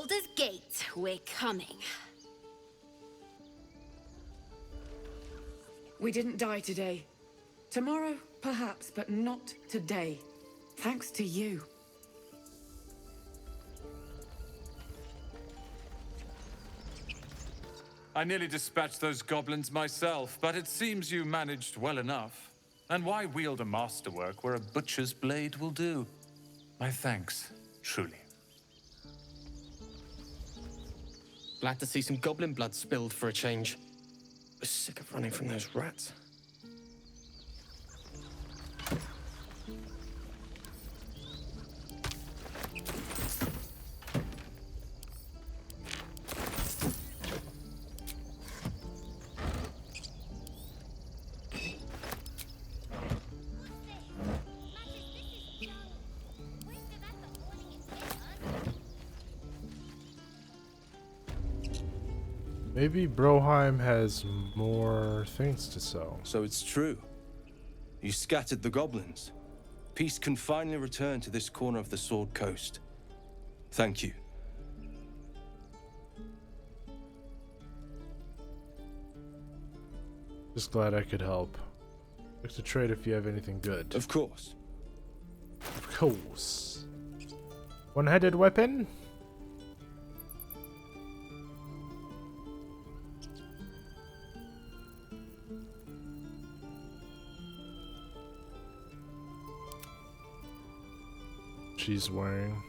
Baldur's Gate, we're coming. We didn't die today. Tomorrow, perhaps, but not today. Thanks to you. I nearly dispatched those goblins myself, but it seems you managed well enough. And why wield a masterwork where a butcher's blade will do? My thanks, truly. Glad to see some goblin blood spilled for a change. I'm sick of running from those rats. Maybe Broheim has more things to sell. So it's true. You scattered the goblins. Peace can finally return to this corner of the Sword Coast. Thank you. Just glad I could help. Look to trade if you have anything good. Of course. Of course. One-headed weapon? She's wearing.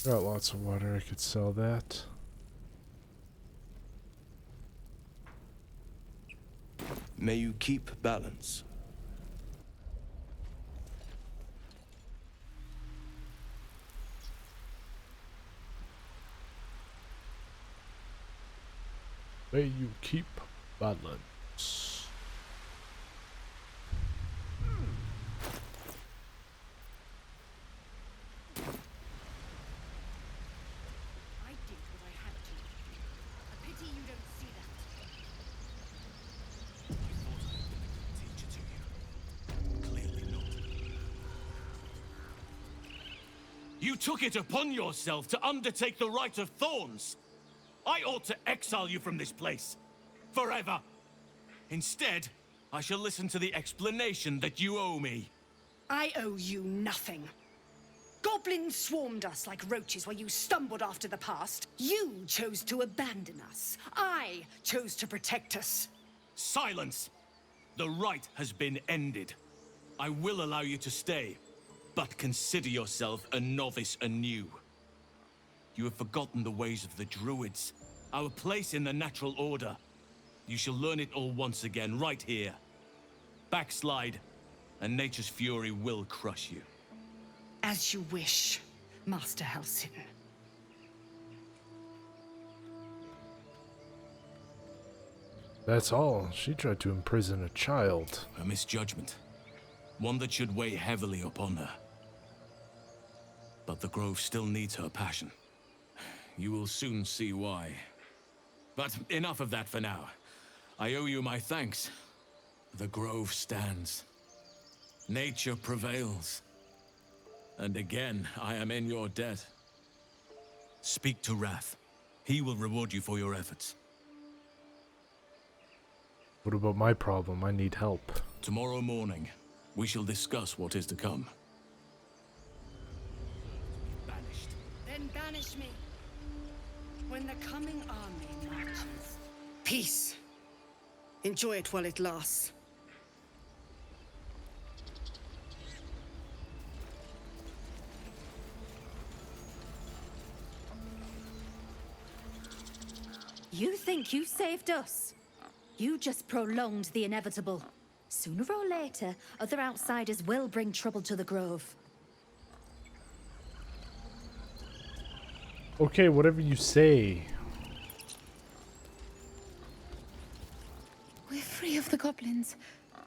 Got lots of water, I could sell that. May you keep balance. May you keep balance. You took it upon yourself to undertake the Rite of Thorns. I ought to exile you from this place. Forever. Instead, I shall listen to the explanation that you owe me. I owe you nothing. Goblins swarmed us like roaches while you stumbled after the past. You chose to abandon us. I chose to protect us. Silence! The rite has been ended. I will allow you to stay. But consider yourself a novice anew. You have forgotten the ways of the druids, our place in the natural order. You shall learn it all once again, right here. Backslide, and nature's fury will crush you. As you wish, Master Halsin. That's all. She tried to imprison a child. A misjudgment. One that should weigh heavily upon her. But the Grove still needs her passion. You will soon see why. But enough of that for now. I owe you my thanks. The Grove stands. Nature prevails. And again, I am in your debt. Speak to Wrath. He will reward you for your efforts. What about my problem? I need help. Tomorrow morning, we shall discuss what is to come. Banished. Then banish me. When the coming army marches. Peace. Enjoy it while it lasts. You think you saved us? You just prolonged the inevitable. Sooner or later, other outsiders will bring trouble to the Grove. Okay, whatever you say. We're free of the goblins,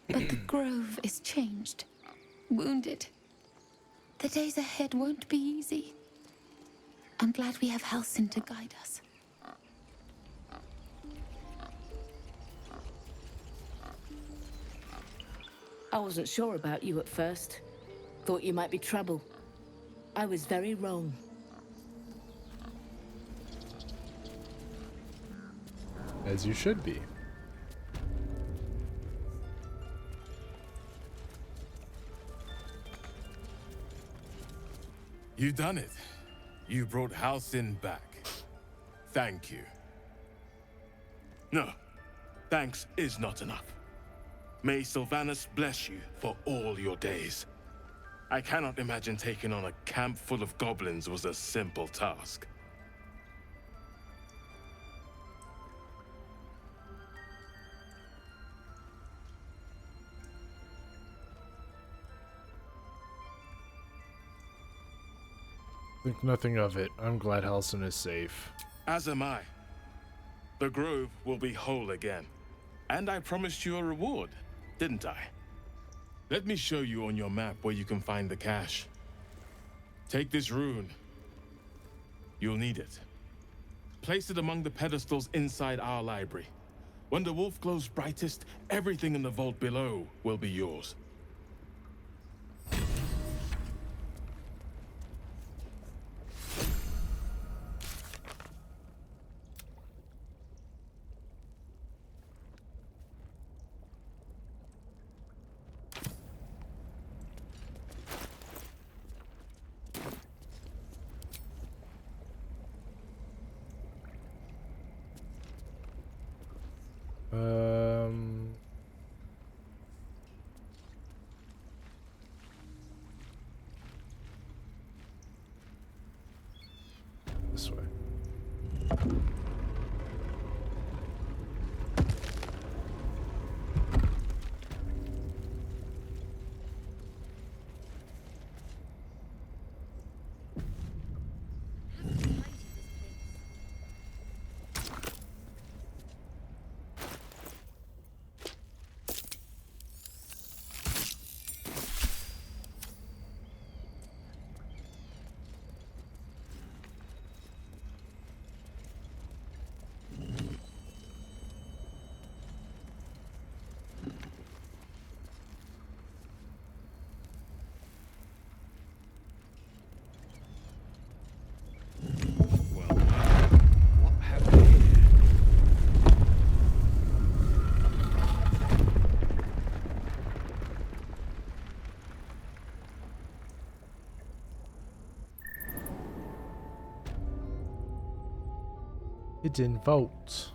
but the grove is changed. Wounded. The days ahead won't be easy. I'm glad we have Halsin to guide us. I wasn't sure about you at first. Thought you might be trouble. I was very wrong. As you should be. You done it. You brought Halsin back. Thank you. No, thanks is not enough. May Sylvanus bless you for all your days. I cannot imagine taking on a camp full of goblins was a simple task. Think nothing of it. I'm glad Halsin is safe. As am I. The grove will be whole again. And I promised you a reward, didn't I? Let me show you on your map where you can find the cache. Take this rune. You'll need it. Place it among the pedestals inside our library. When the wolf glows brightest, everything in the vault below will be yours. This way. Hidden vault.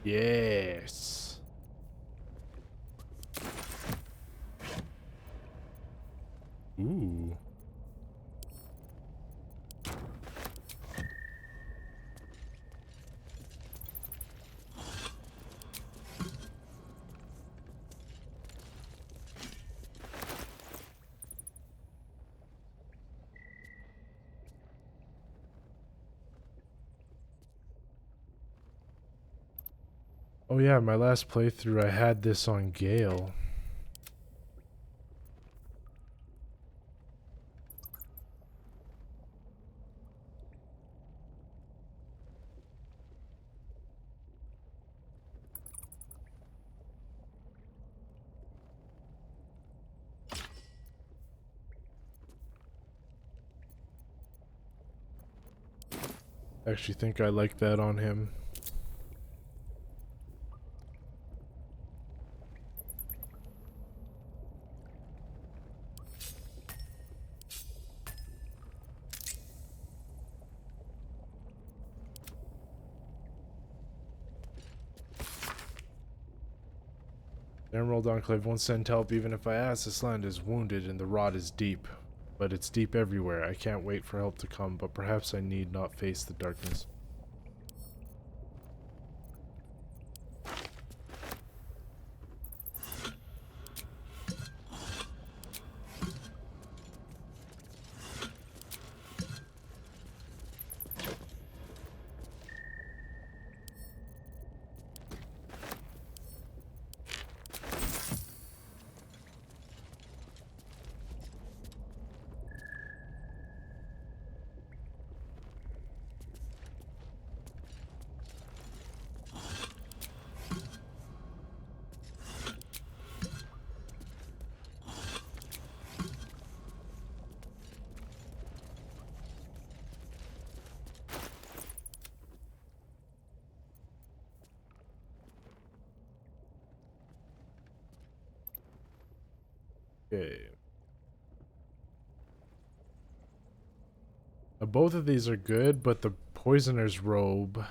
Yes. Ooh. Oh yeah, my last playthrough I had this on Gale. I actually think I like that on him. The Emerald Enclave won't send help even if I ask. This land is wounded and the rot is deep. But it's deep everywhere. I can't wait for help to come, but perhaps I need not face the darkness. Okay. Now, both of these are good, but the Poisoner's Robe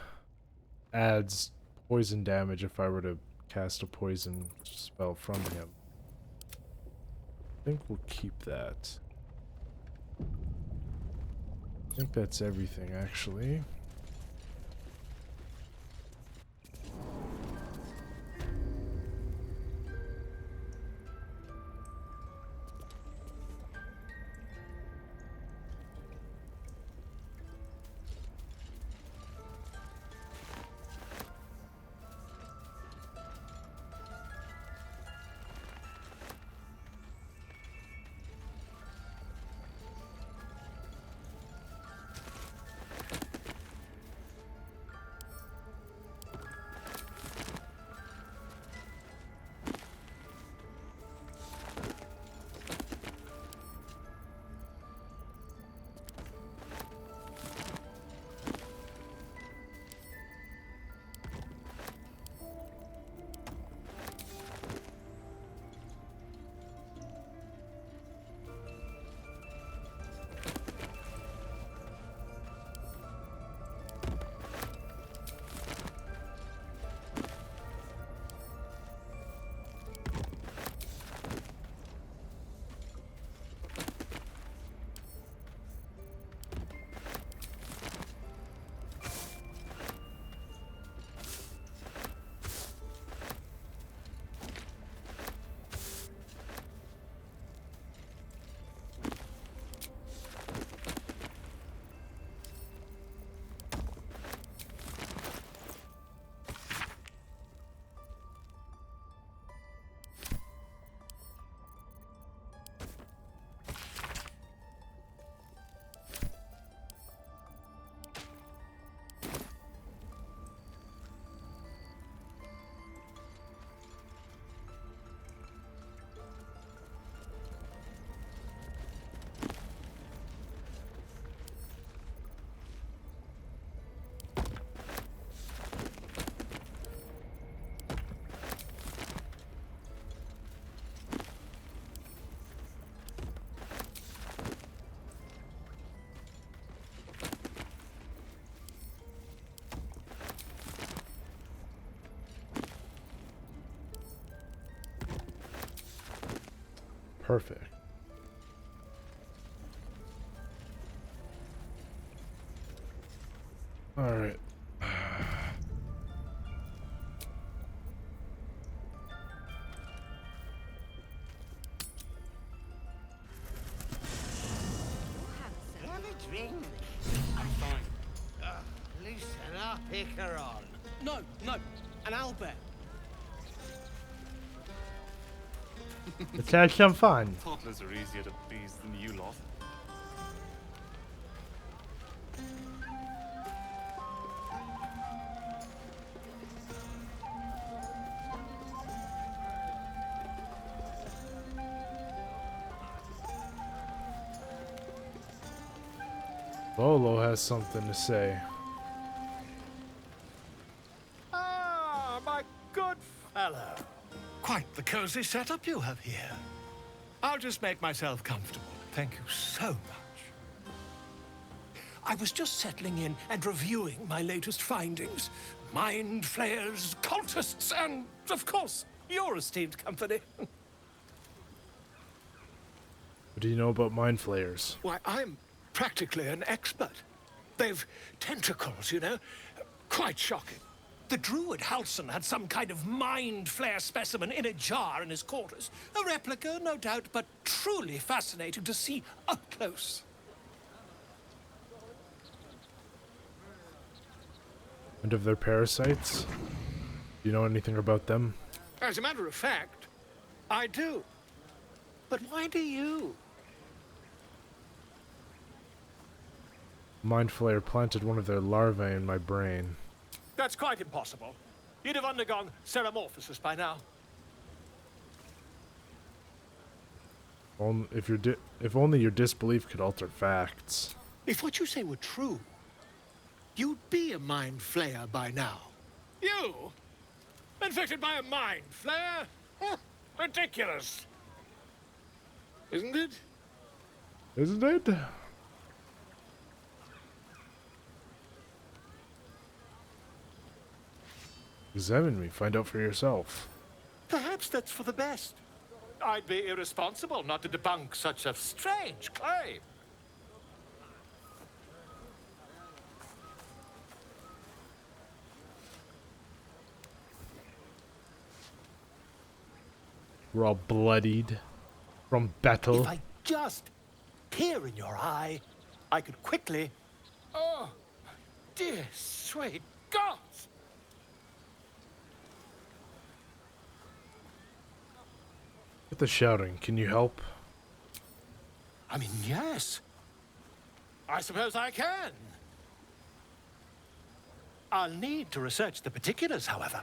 adds poison damage if I were to cast a poison spell from him. I think we'll keep that. I think that's everything, actually. Perfect. All right. Have a drink. I'm fine. Loosen up, Icaron. No, an owlbear. Let's have some fun. Toddlers are easier to please than you lot. Bolo has something to say. Ah, my good fellow. Quite the cozy setup you have here. I'll just make myself comfortable. Thank you so much. I was just settling in and reviewing my latest findings. Mind flayers, cultists, and, of course, your esteemed company. What do you know about mind flayers? Why, I'm practically an expert. They've tentacles, you know? Quite shocking. The druid Halson had some kind of mind flare specimen in a jar in his quarters. A replica, no doubt, but truly fascinating to see up close. And of their parasites? Do you know anything about them? As a matter of fact, I do. But why do you? Mind flayer planted one of their larvae in my brain. That's quite impossible. You'd have undergone ceramorphosis by now. If only your disbelief could alter facts. If what you say were true, you'd be a mind flayer by now. You? Infected by a mind flare? Ridiculous. Isn't it? Isn't it? Examine me, find out for yourself. Perhaps that's for the best. I'd be irresponsible not to debunk such a strange claim. We're all bloodied from battle. If I just peer in your eye, I could quickly... Oh, dear sweet gods! With the shouting, can you help? I mean, yes. I suppose I can. I'll need to research the particulars, however.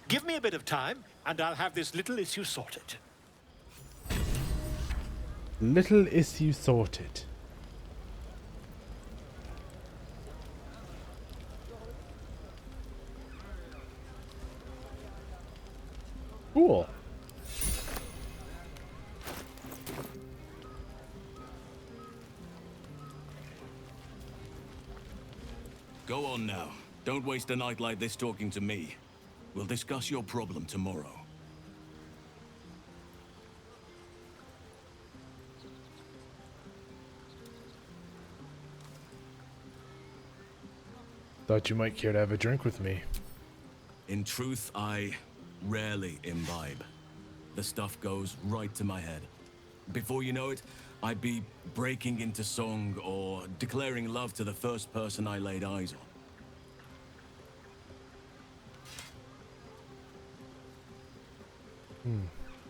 Give me a bit of time, and I'll have this little issue sorted. Little issue sorted. Cool. Go on now. Don't waste a night like this talking to me. We'll discuss your problem tomorrow. Thought you might care to have a drink with me. In truth, I rarely imbibe. The stuff goes right to my head. Before you know it, I'd be breaking into song or declaring love to the first person I laid eyes on.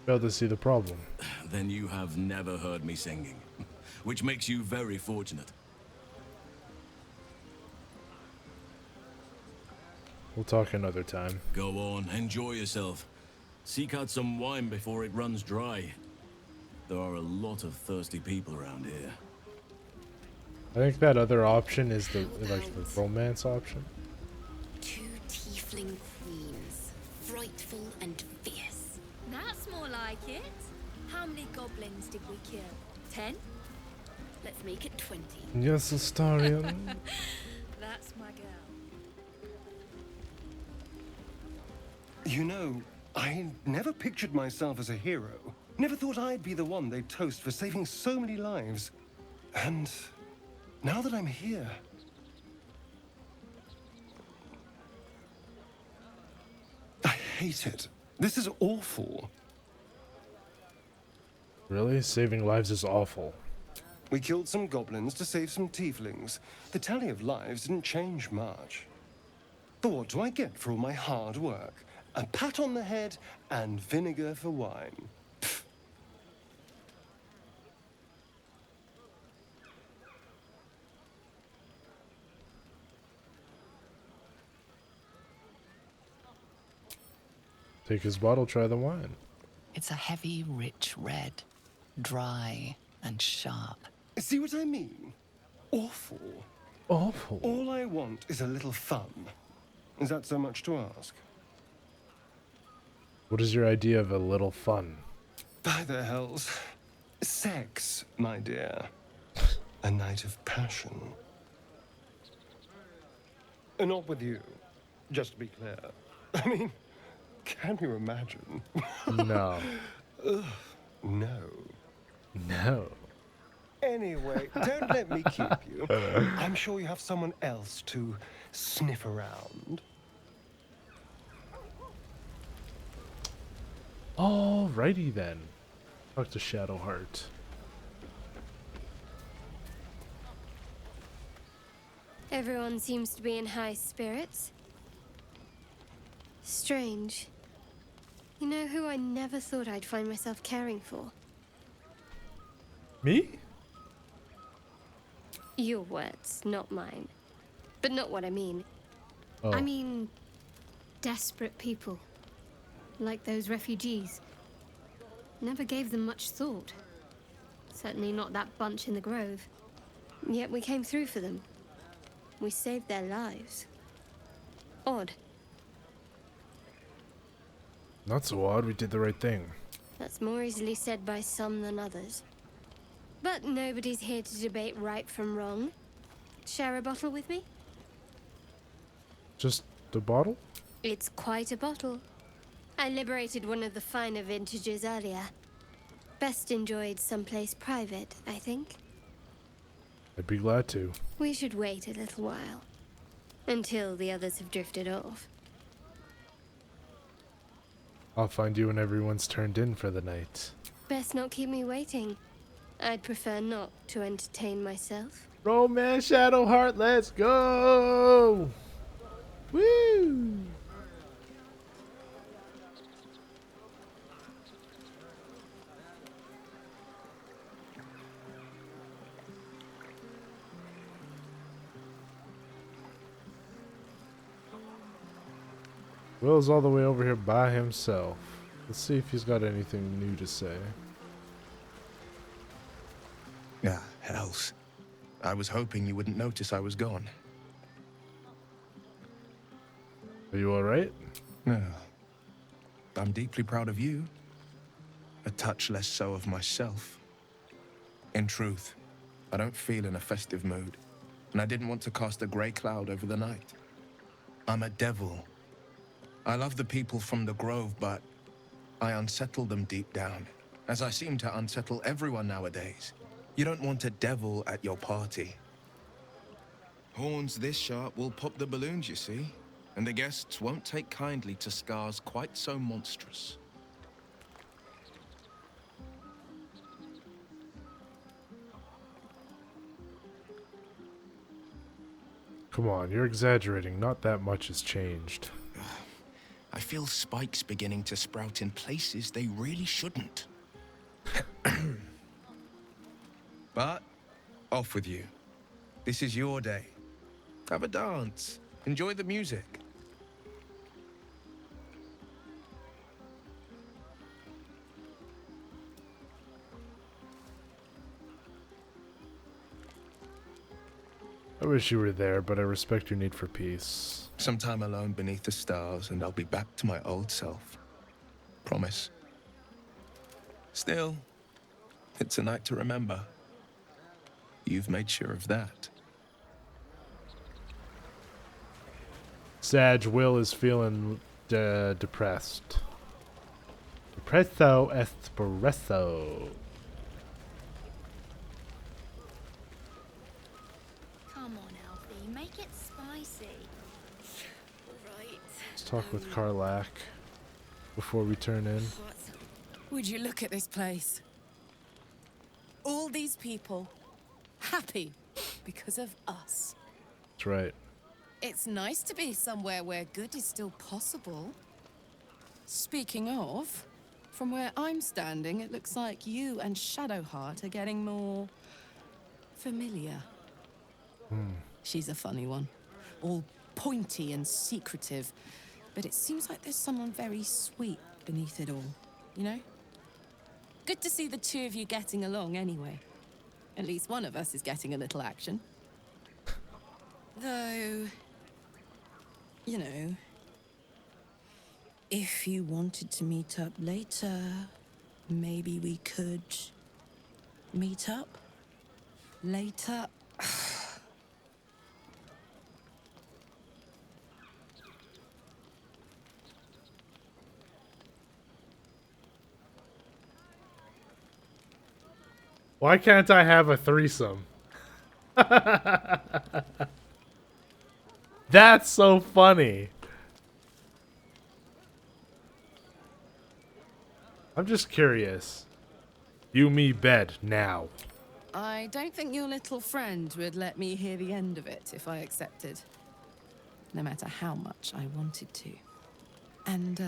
Failed to see the problem. Then you have never heard me singing, which makes you very fortunate. We'll talk another time. Go on, enjoy yourself. Seek out some wine before it runs dry. There are a lot of thirsty people around here. I think that other option is the romance option. Two tiefling queens, frightful and fierce. That's more like it. How many goblins did we kill? 10? Let's make it 20. Yes, Astarion. That's my girl. You know, I never pictured myself as a hero. Never thought I'd be the one they'd toast for saving so many lives. And now that I'm here... I hate it. This is awful. Really? Saving lives is awful. We killed some goblins to save some tieflings. The tally of lives didn't change much. But what do I get for all my hard work? A pat on the head and vinegar for wine. Pfft. Take his bottle, try the wine. It's a heavy, rich red. Dry and sharp. See what I mean? Awful. Awful. All I want is a little fun. Is that so much to ask? What is your idea of a little fun? By the hells. Sex, my dear. A night of passion. Not with you, just to be clear. I mean, Can you imagine? No. Ugh, no. No. Anyway, don't let me keep you. I'm sure you have someone else to sniff around. Alrighty then. Talk to Shadowheart. Everyone seems to be in high spirits. Strange. You know who I never thought I'd find myself caring for? Me? Your words, not mine. But not what I mean. Oh. I mean, desperate people. Like those refugees. Never gave them much thought. Certainly not that bunch in the grove. Yet we came through for them. We saved their lives. Odd. Not so odd, we did the right thing. That's more easily said by some than others. But nobody's here to debate right from wrong. Share a bottle with me? Just the bottle? It's quite a bottle. I liberated one of the finer vintages earlier. Best enjoyed someplace private, I think. I'd be glad to. We should wait a little while. Until the others have drifted off. I'll find you when everyone's turned in for the night. Best not keep me waiting. I'd prefer not to entertain myself. Romance Shadowheart, let's go! Woo! Will's all the way over here by himself. Let's see if he's got anything new to say. Ah, hells. I was hoping you wouldn't notice I was gone. Are you alright? No. I'm deeply proud of you. A touch less so of myself. In truth, I don't feel in a festive mood, and I didn't want to cast a grey cloud over the night. I'm a devil. I love the people from the Grove, but I unsettle them deep down, as I seem to unsettle everyone nowadays. You don't want a devil at your party. Horns this sharp will pop the balloons, you see, and the guests won't take kindly to scars quite so monstrous. Come on, you're exaggerating. Not that much has changed. I feel spikes beginning to sprout in places they really shouldn't. But, off with you. This is your day. Have a dance. Enjoy the music. I wish you were there, but I respect your need for peace. Some time alone beneath the stars, and I'll be back to my old self. Promise. Still, it's a night to remember. You've made sure of that. Sag Will is feeling depressed. Depresso espresso. Come on, Alfie, make it spicy. Right. Let's talk with Karlach before we turn in. Would you look at this place? All these people happy because of us. That's right. It's nice to be somewhere where good is still possible. Speaking of, from where I'm standing, it looks like you and Shadowheart are getting more familiar. She's a funny one. All pointy and secretive. But it seems like there's someone very sweet beneath it all, you know? Good to see the two of you getting along anyway. At least one of us is getting a little action. Though, you know, if you wanted to meet up later, maybe we could meet up later. Why can't I have a threesome? That's so funny. I'm just curious. You, me, bed, now. I don't think your little friend would let me hear the end of it if I accepted. No matter how much I wanted to. And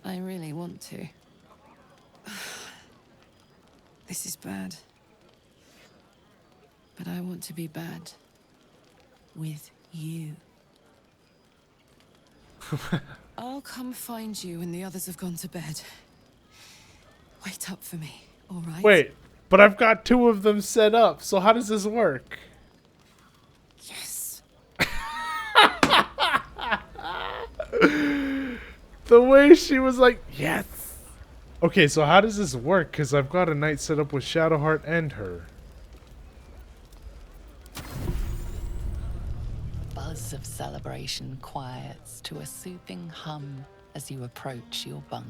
I really want to. This is bad. But I want to be bad. With you. I'll come find you when the others have gone to bed. Wait up for me, all right? Wait, but I've got 2 of them set up, so how does this work? Yes. The way she was like, yes. Okay, so how does this work? Because I've got a night set up with Shadowheart and her. Buzz of celebration quiets to a soothing hum as you approach your bunk.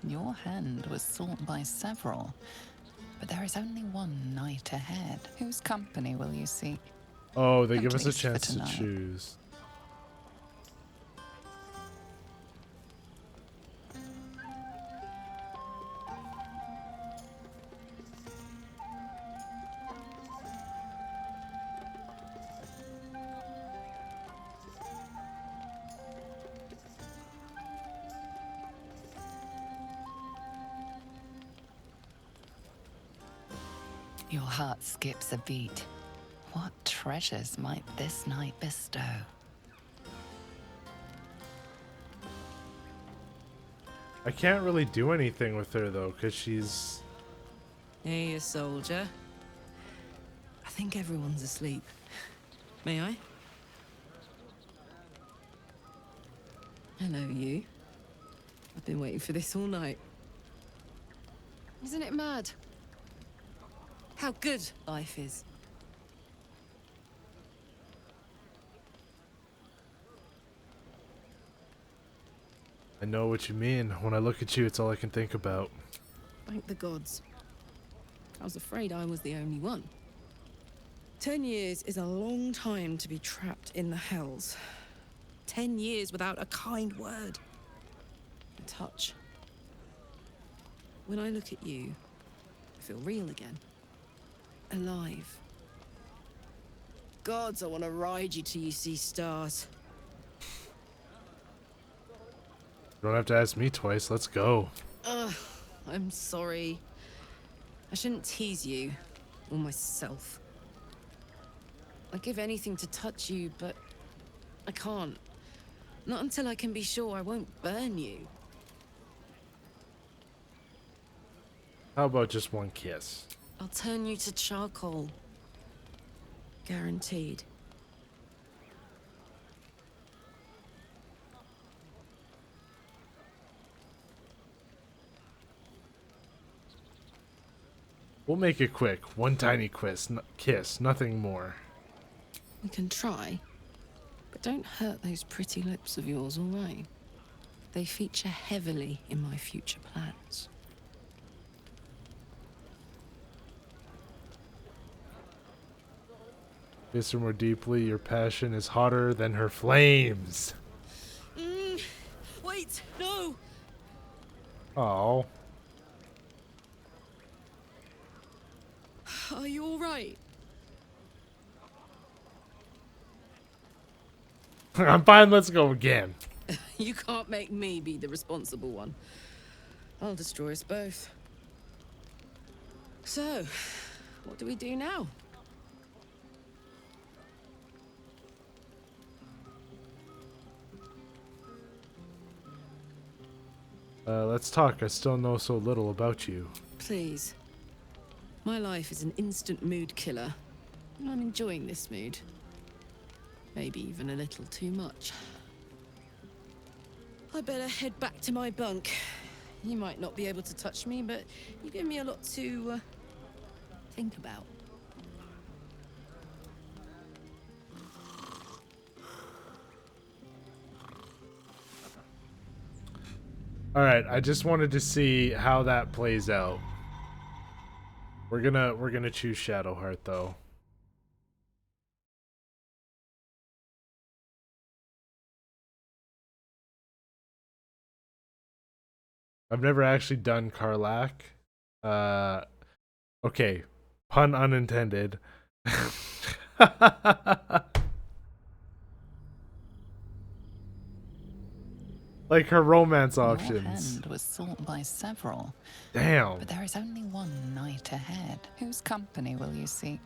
Your hand was sought by several, but there is only one night ahead. Whose company will you seek? Oh, they At give us a least for chance to tonight. choose. Your heart skips a beat. What treasures might this night bestow? I can't really do anything with her though, because she's... Hey, soldier. I think everyone's asleep. May I? Hello, you. I've been waiting for this all night. Isn't it mad? How good life is. I know what you mean. When I look at you, it's all I can think about. Thank the gods. I was afraid I was the only one. 10 years is a long time to be trapped in the hells. 10 years without a kind word. A touch. When I look at you, I feel real again. Alive. Gods, I want to ride you till you see stars. You don't have to ask me twice. Let's go. Ugh, I'm sorry. I shouldn't tease you, or myself. I'd give anything to touch you, but I can't. Not until I can be sure I won't burn you. How about just one kiss? I'll turn you to charcoal. Guaranteed. We'll make it quick. One tiny kiss, nothing more. We can try. But don't hurt those pretty lips of yours, all right? They feature heavily in my future plans. Kiss her more deeply. Your passion is hotter than her flames. Wait, no! Oh. Are you all right? I'm fine. Let's go again. You can't make me be the responsible one. I'll destroy us both. So, what do we do now? Let's talk. I still know so little about you. Please. My life is an instant mood killer. And I'm enjoying this mood. Maybe even a little too much. I better head back to my bunk. You might not be able to touch me, but you give me a lot to think about. Alright, I just wanted to see how that plays out. We're gonna choose Shadowheart though. I've never actually done Karlach. Okay, pun unintended. Like her romance options. Your hand was sought by several. Damn. But there is only one night ahead. Whose company will you seek?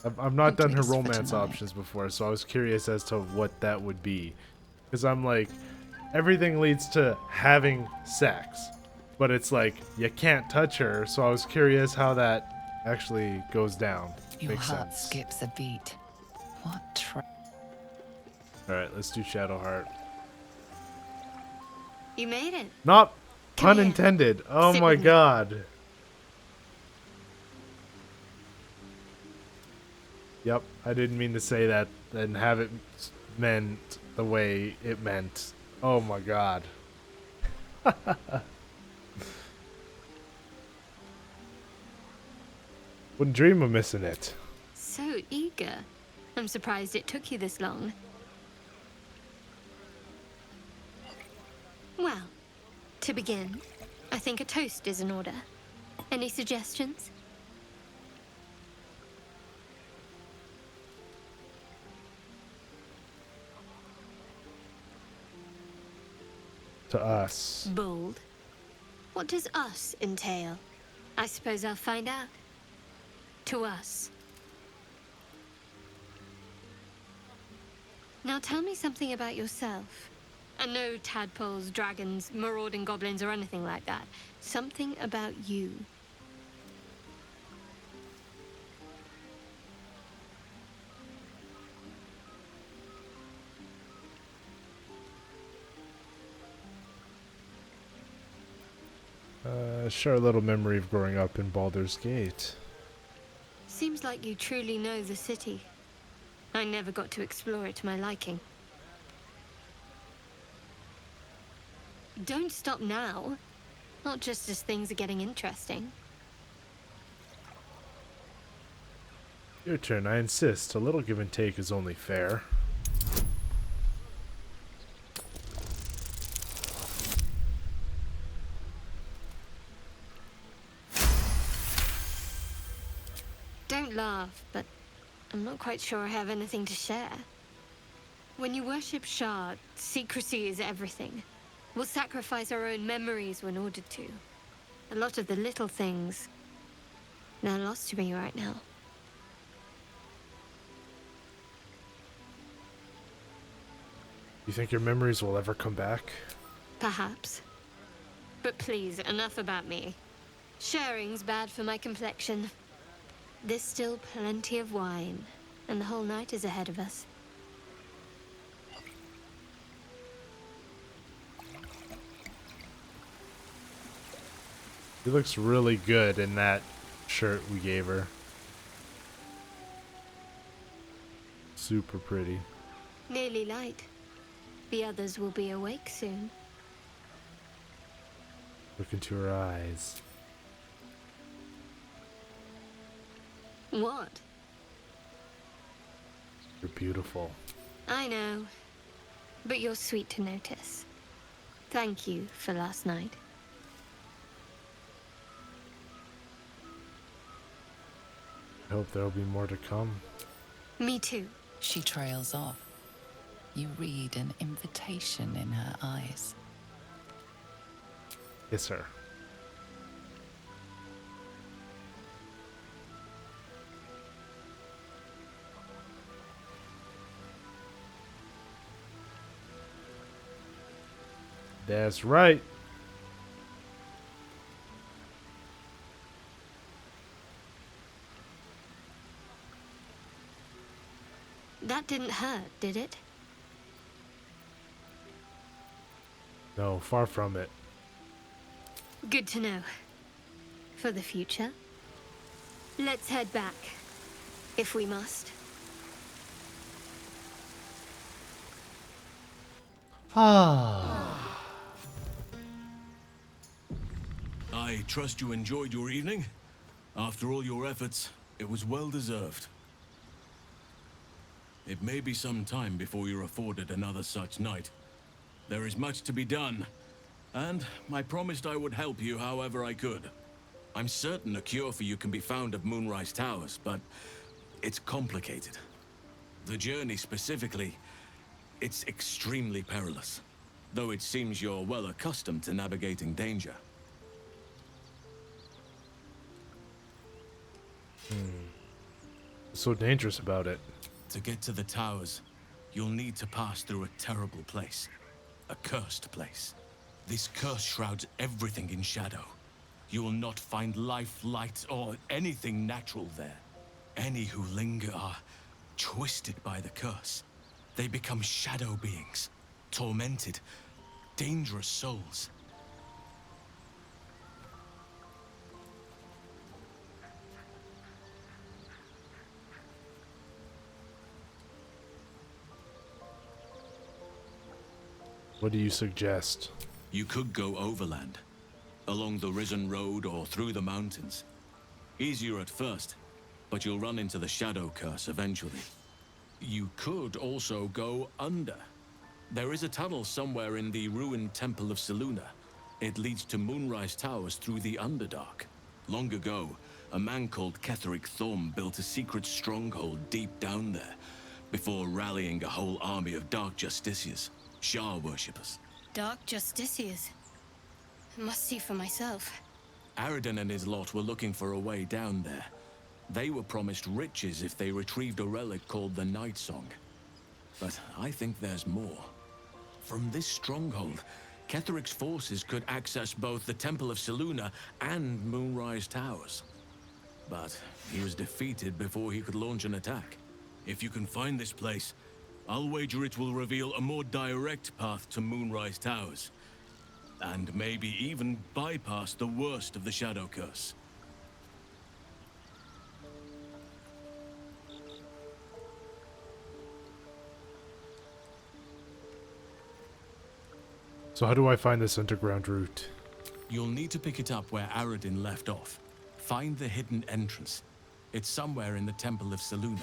I've not done her Please, for romance tonight. options before, so I was curious as to what that would be. Because I'm like, everything leads to having sex. But it's like, you can't touch her, so I was curious how that actually goes down. Your Makes heart sense. skips a beat. What Alright, let's do Shadowheart. You made it. Not Come pun here. intended. Oh Sit my with me. god. Yep, I didn't mean to say that and have it meant the way it meant. Oh my god. Wouldn't dream of missing it. So eager. I'm surprised it took you this long. Well, to begin, I think a toast is in order. Any suggestions? To us. Bold. What does us entail? I suppose I'll find out. To us. Now tell me something about yourself. And no tadpoles, dragons, marauding goblins, or anything like that. Something about you. Share a little memory of growing up in Baldur's Gate. Seems like you truly know the city. I never got to explore it to my liking. Don't stop now. Not just as things are getting interesting. Your turn, I insist. A little give and take is only fair. Don't laugh, but I'm not quite sure I have anything to share. When you worship Shard, secrecy is everything. We'll sacrifice our own memories when ordered to. A lot of the little things, they're lost to me right now. You think your memories will ever come back? Perhaps. But please, enough about me. Sharing's bad for my complexion. There's still plenty of wine, and the whole night is ahead of us. She looks really good in that shirt we gave her. Super pretty. Nearly light. The others will be awake soon. Look into her eyes. What? You're beautiful. I know. But you're sweet to notice. Thank you for last night. I hope there'll be more to come. Me too. She trails off. You read an invitation in her eyes. Kiss her. That's right. That didn't hurt, did it? No, far from it. Good to know. For the future. Let's head back. If we must. Ah. I trust you enjoyed your evening. After all your efforts, it was well deserved. It may be some time before you're afforded another such night. There is much to be done, and I promised I would help you however I could. I'm certain a cure for you can be found at Moonrise Towers, but it's complicated. The journey specifically, it's extremely perilous, though it seems you're well accustomed to navigating danger. So dangerous about it. To get to the towers, you'll need to pass through a terrible place. A cursed place. This curse shrouds everything in shadow. You will not find life, light, or anything natural there. Any who linger are twisted by the curse. They become shadow beings, tormented, dangerous souls. What do you suggest? You could go overland, along the Risen Road or through the mountains. Easier at first, but you'll run into the Shadow Curse eventually. You could also go under. There is a tunnel somewhere in the ruined Temple of Selûne. It leads to Moonrise Towers through the Underdark. Long ago, a man called Ketheric Thorm built a secret stronghold deep down there, before rallying a whole army of Dark Justiciars. Shah worshippers. Dark Justiciars. I must see for myself. Aradin and his lot were looking for a way down there. They were promised riches if they retrieved a relic called the Night Song. But I think there's more. From this stronghold, Ketheric's forces could access both the Temple of Selûne and Moonrise Towers. But he was defeated before he could launch an attack. If you can find this place, I'll wager it will reveal a more direct path to Moonrise Towers. And maybe even bypass the worst of the Shadow Curse. So how do I find this underground route? You'll need to pick it up where Aradin left off. Find the hidden entrance. It's somewhere in the Temple of Selûne.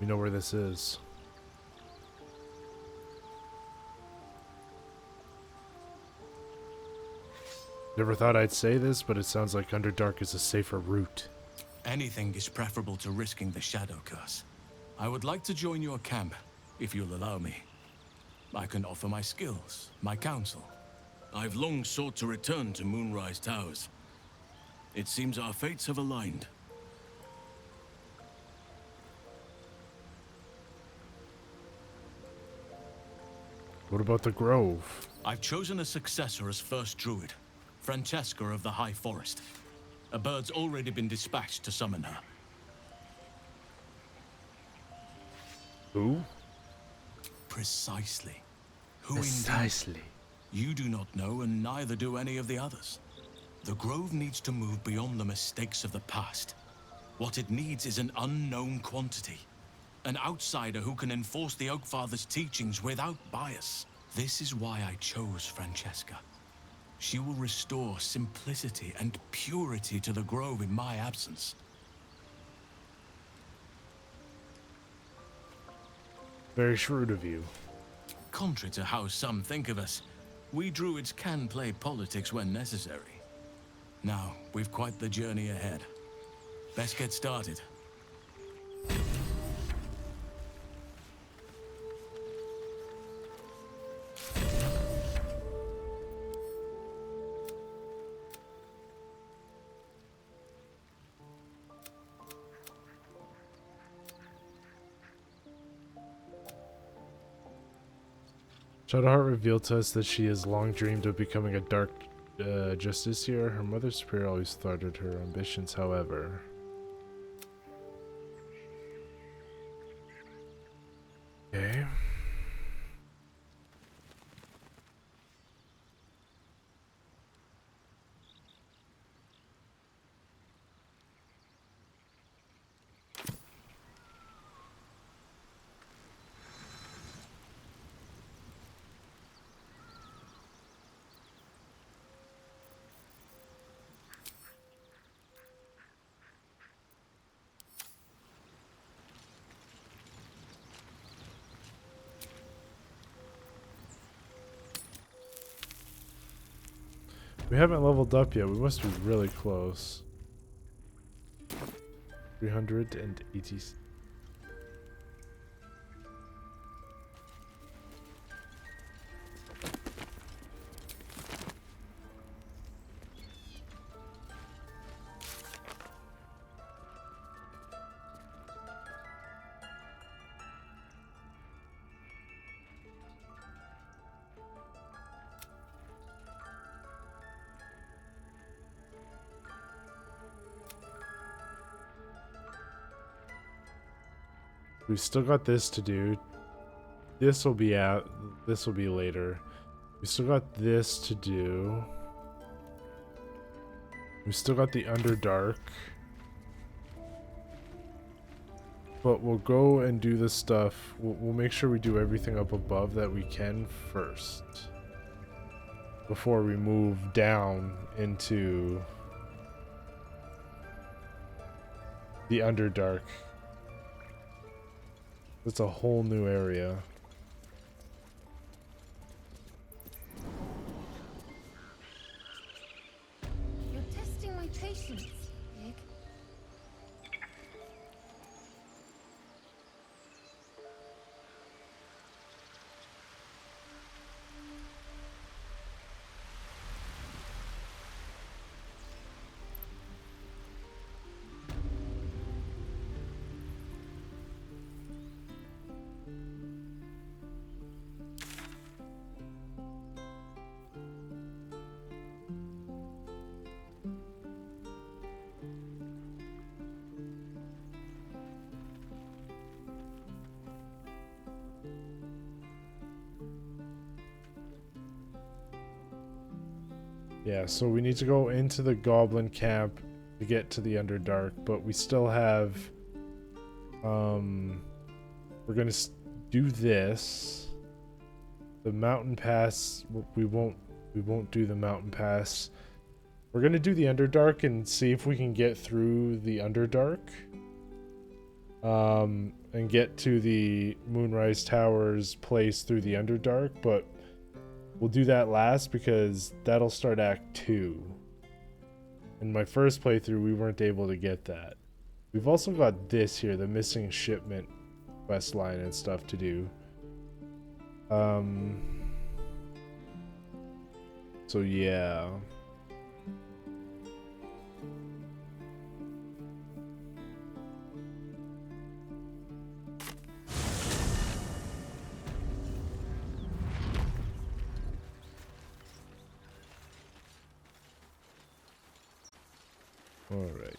We know where this is. Never thought I'd say this, but it sounds like Underdark is a safer route. Anything is preferable to risking the Shadow Curse. I would like to join your camp, if you'll allow me. I can offer my skills, my counsel. I've long sought to return to Moonrise Towers. It seems our fates have aligned. What about the Grove? I've chosen a successor as first druid. Francesca of the High Forest. A bird's already been dispatched to summon her. Who? Precisely. Who Precisely. indeed? You do not know, and neither do any of the others. The Grove needs to move beyond the mistakes of the past. What it needs is an unknown quantity. An outsider who can enforce the Oakfather's teachings without bias. This is why I chose Francesca. She will restore simplicity and purity to the Grove in my absence. Very shrewd of you. Contrary to how some think of us, we druids can play politics when necessary. Now, we've quite the journey ahead. Best get started. Shadowheart revealed to us that she has long dreamed of becoming a Dark Justiciar. Her mother superior always thwarted her ambitions, however. Okay. We haven't leveled up yet. We must be really close. 380. We still got this to do. This will be out. This will be later. We still got this to do. We still got the Underdark. But we'll go and do the stuff. We'll make sure we do everything up above that we can first. Before we move down into the Underdark. It's a whole new area. You're testing my patience, Pig. Yeah, so we need to go into the goblin camp to get to the Underdark, but we still have we're going to do this. The mountain pass, we won't do the mountain pass. We're going to do the Underdark and see if we can get through the Underdark. And get to the Moonrise Towers place through the Underdark, but we'll do that last because that'll start Act 2. In my first playthrough, we weren't able to get that. We've also got this here, the missing shipment quest line and stuff to do. So yeah. All right.